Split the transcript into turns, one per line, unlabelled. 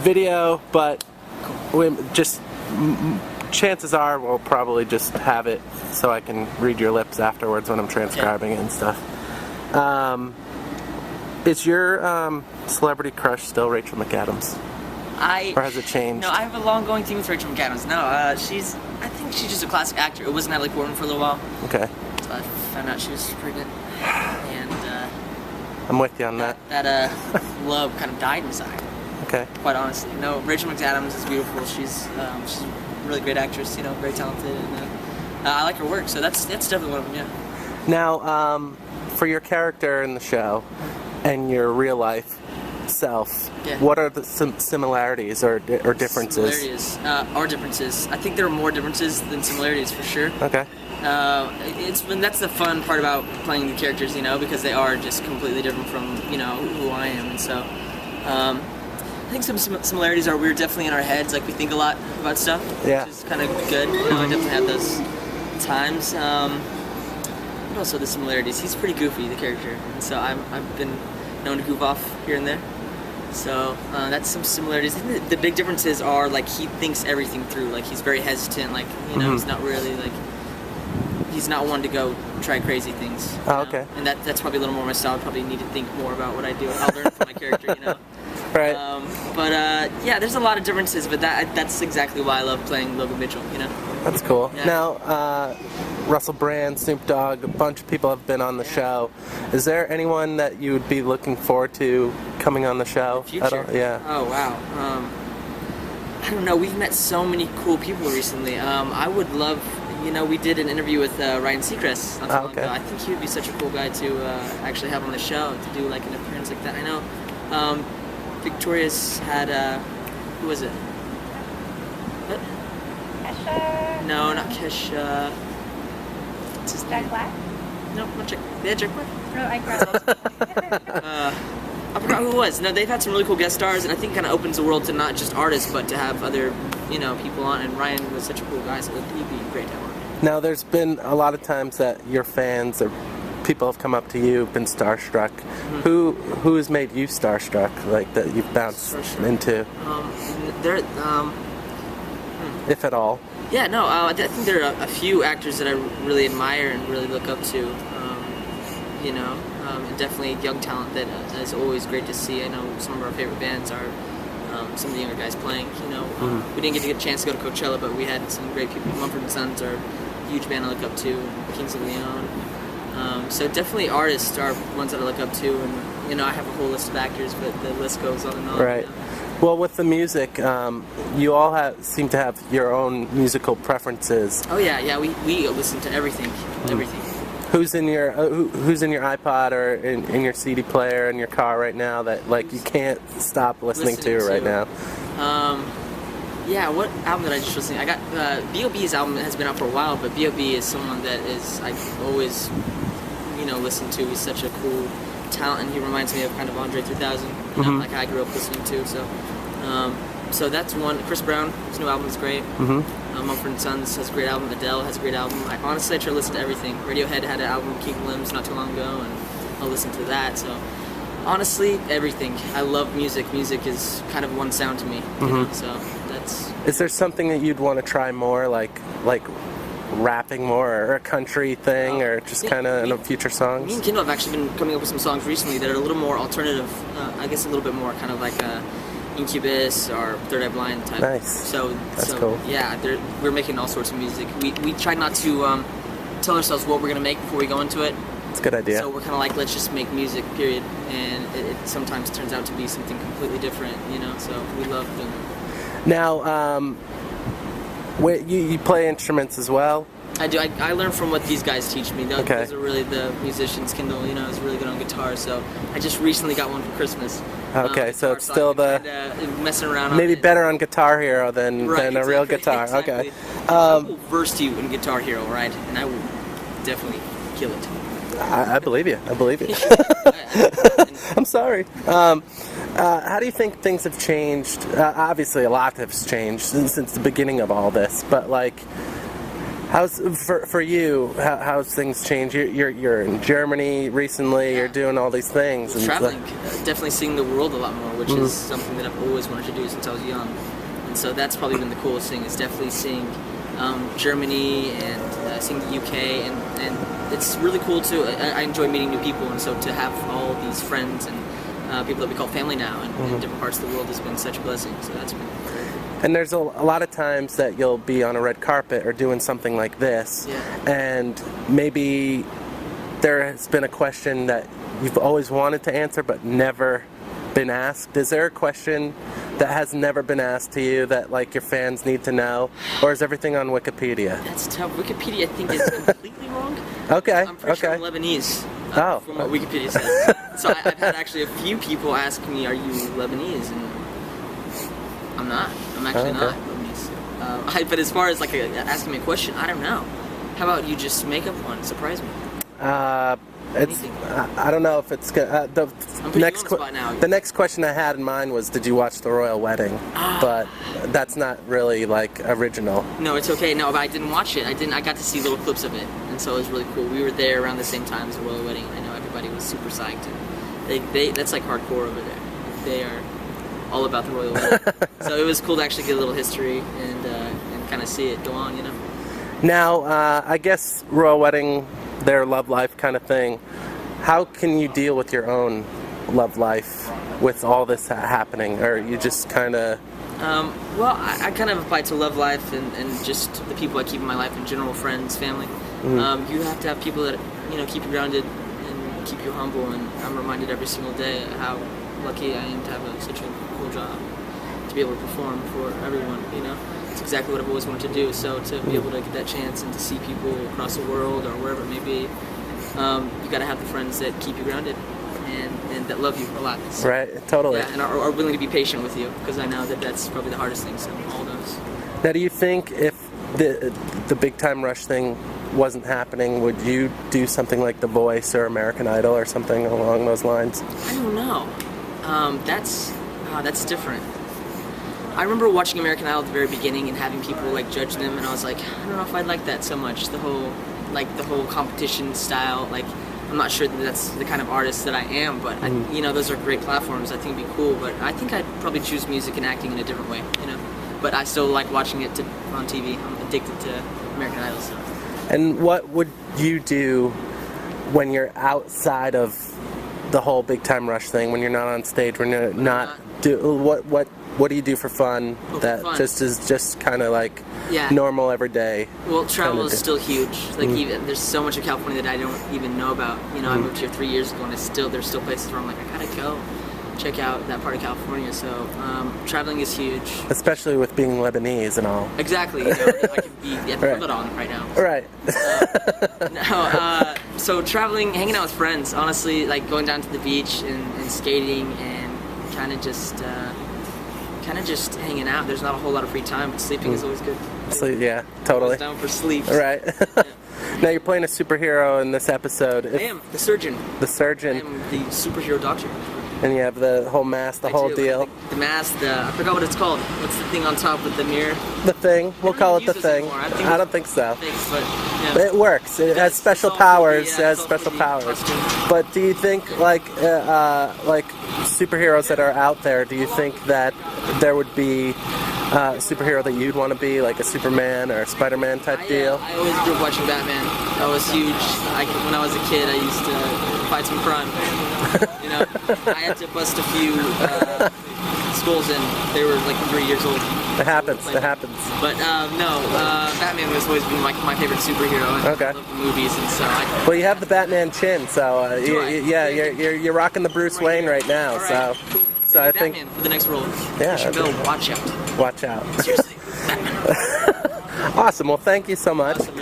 video, but we just chances are we'll probably just have it so I can read your lips afterwards when I'm transcribing it and stuff. Is your celebrity crush still Rachel McAdams? Or has it changed?
No, I have a long-going thing with Rachel McAdams. No, I think she's just a classic actor. It was Natalie Portman for a little while.
Okay.
So I found out she was pregnant, and
I'm with you on that.
That love kind of died inside.
Okay.
Quite honestly, no. Rachel McAdams is beautiful. She's a really great actress. You know, very talented, and I like her work. So that's definitely one of them. Yeah.
Now, for your character in the show and your real life self, what are the similarities or differences?
Similarities are differences. I think there are more differences than similarities for sure.
Okay.
That's the fun part about playing the characters, you know, because they are just completely different from, you know, who I am, and so I think some similarities are we're definitely in our heads, like we think a lot about stuff,
yeah,
which is kind of good. You know, I definitely have those times. But also the similarities. He's pretty goofy, the character, and so I've been known to goof off here and there. So that's some similarities. I think the big differences are like he thinks everything through. Like he's very hesitant. Like he's not really like he's not one to go try crazy things.
Oh, okay.
And that's probably a little more my style. I probably need to think more about what I do. I'll learn from my character, you know.
Right.
Yeah, there's a lot of differences, but that's exactly why I love playing Logan Mitchell. You know.
That's cool.
Yeah.
Now, Russell Brand, Snoop Dogg, a bunch of people have been on the show. Is there anyone that you would be looking forward to coming on the show?
Future?
Yeah.
Oh, wow. I don't know. We've met so many cool people recently. I would love, you know, we did an interview with Ryan Seacrest not too long ago. I think he would be such a cool guy to actually have on the show, to do like an appearance like that. I know Victoria's had, who was it?
Kesha?
No, not Kesha. What's his name?
Jack Black?
No, not Jack. They had Jack Black?
No, I
I forgot who it was. No, they've had some really cool guest stars, and I think it kind of opens the world to not just artists, but to have other, you know, people on. And Ryan was such a cool guy, so he'd be great to have on.
Now, there's been a lot of times that your fans or people have come up to you, been starstruck. Mm-hmm. Who has made you starstruck, like that you've bounced into? If at all.
Yeah, no, I think there are a few actors that I really admire and really look up to. You know, and definitely young talent that is always great to see. I know some of our favorite bands are some of the younger guys playing. You know, we didn't get a chance to go to Coachella, but we had some great people. Mumford & Sons are a huge band I look up to. Kings of Leon. So definitely artists are ones that I look up to, and you know, I have a whole list of actors, but the list goes on and on.
Right.
You know?
Well, with the music, you all seem to have your own musical preferences.
Oh yeah, we listen to everything.
Who's in your iPod or in your CD player in your car right now that like you can't stop listening to right now?
Yeah, what album did I just listen to? I got B.O.B.'s album has been out for a while, but B.O.B. is someone that I always, you know, listen to. He's such a cool talent, and he reminds me of kind of Andre 3000, you know, like I grew up listening to. So that's one. Chris Brown, his new album is great. Mumford & Sons has a great album. Adele has a great album. I honestly try to listen to everything. Radiohead had an album, Keep Limbs, not too long ago, and I'll listen to that. So honestly, everything. I love music. Music is kind of one sound to me. You know? So that's.
Is there something that you'd want to try more, like rapping more, or a country thing, or just kind of in future songs?
Me and Kendall have actually been coming up with some songs recently that are a little more alternative. I guess a little bit more kind of like Incubus or Third Eye Blind type.
Nice.
So
cool.
Yeah, we're making all sorts of music. We try not to tell ourselves what we're gonna make before we go into it.
It's a good idea.
So we're kind of like, let's just make music, period. And it sometimes turns out to be something completely different, you know. So we love doing it.
Now, you play instruments as well?
I do. I learn from what these guys teach me. Those
Okay.
are really the musicians. Kendall, you know, is really good on guitar. So I just recently got one for Christmas.
Okay, so it's still
messing around.
maybe
on it.
better on Guitar Hero than a real guitar.
Exactly.
Okay.
I will verse you in Guitar Hero, right? And I will definitely kill it.
I believe you. I believe you. I'm sorry. How do you think things have changed? Obviously, a lot has changed since the beginning of all this. But like, How's for you? How's things changed? You're in Germany recently.
Yeah.
You're doing all these things.
Well, traveling, definitely seeing the world a lot more, which is something that I've always wanted to do since I was young. And so that's probably been the coolest thing. Is definitely seeing Germany and seeing the UK, and it's really cool too. I enjoy meeting new people, and so to have all these friends and people that we call family now in different parts of the world has been such a blessing. So that's been very cool.
And there's a lot of times that you'll be on a red carpet or doing something like this, and maybe there has been a question that you've always wanted to answer but never been asked. Is there a question that has never been asked to you that like your fans need to know, or is everything on Wikipedia?
That's tough. Wikipedia, I think, is completely wrong.
Okay.
I'm pretty sure I'm Lebanese.
Oh.
From what Wikipedia says. So I've had actually a few people ask me, "Are you Lebanese?" And I'm not. I'm actually not Lebanese. But as far as like asking me a question, I don't know. How about you just make up one, surprise me?
I don't know if it's good. The next question I had in mind was, did you watch the royal wedding? But that's not really like original.
No, it's okay. No, but I didn't watch it. I got to see little clips of it, and so it was really cool. We were there around the same time as the royal wedding, and I know everybody was super psyched. And that's like hardcore over there. They are all about the royal wedding. So it was cool to actually get a little history and kind of see it go on, you know.
Now, I guess royal wedding, their love life kind of thing. How can you deal with your own love life with all this happening, or you just kind of?
Well, I kind of apply to love life and just the people I keep in my life in general, friends, family. You have to have people that keep you grounded and keep you humble. And I'm reminded every single day how lucky I am to have such a cool job, to be able to perform for everyone. It's exactly what I've always wanted to do. So to be able to get that chance and to see people across the world or wherever it may be, you got to have the friends that keep you grounded and that love you a lot. So,
right, totally.
Yeah, and are willing to be patient with you, because I know that that's probably the hardest thing. So all those.
Now, do you think if the Big Time Rush thing wasn't happening, would you do something like The Voice or American Idol or something along those lines?
I don't know. That's different. I remember watching American Idol at the very beginning and having people like judge them, and I was like, I don't know if I'd like that so much. The whole competition style. Like, I'm not sure that that's the kind of artist that I am, but those are great platforms. I think it'd be cool, but I think I'd probably choose music and acting in a different way. But I still like watching it on TV. I'm addicted to American Idol stuff. And
what would you do when you're outside of the whole Big Time Rush thing? When you're not on stage, when you're not what do you do for fun just is just kind of like normal everyday?
Well, travel is still huge. Like even there's so much of California that I don't even know about. I moved here 3 years ago, and there's still places where I'm like, I gotta go check out that part of California. So traveling is huge,
especially with being Lebanese and all.
Exactly. I could be at Ramadan right now.
Right.
So traveling, hanging out with friends. Honestly, like going down to the beach and skating and kind of just hanging out. There's not a whole lot of free time, but sleeping is always good.
Sleep, yeah, totally.
Down for sleep.
Right. Now you're playing a superhero in this episode.
I am the surgeon.
The surgeon.
I am the superhero doctor.
And you have the whole mask, the whole deal.
The mask, I forgot what it's called. What's the thing on top with the mirror?
The thing. We'll call it the thing. I don't think so.
But
it works. It has special powers. It has special powers. But do you think like superheroes that are out there, do you think that there would be a superhero that you'd want to be, like a Superman or a Spider-Man type deal?
I always grew up watching Batman. That was huge. When I was a kid, I used to fight some crime. I had to bust a few skulls in. They were like 3 years old.
It happens. It happens.
But Batman has always been my favorite superhero.
Okay.
I love the movies, and so.
Well, you have the Batman chin, so you're rocking the Bruce Wayne right now.
Right.
So I think
Batman for the next role.
Yeah.
Christian Bale, watch out.
Watch out.
Seriously. Batman.
Awesome. Well, thank you so much.
Awesome.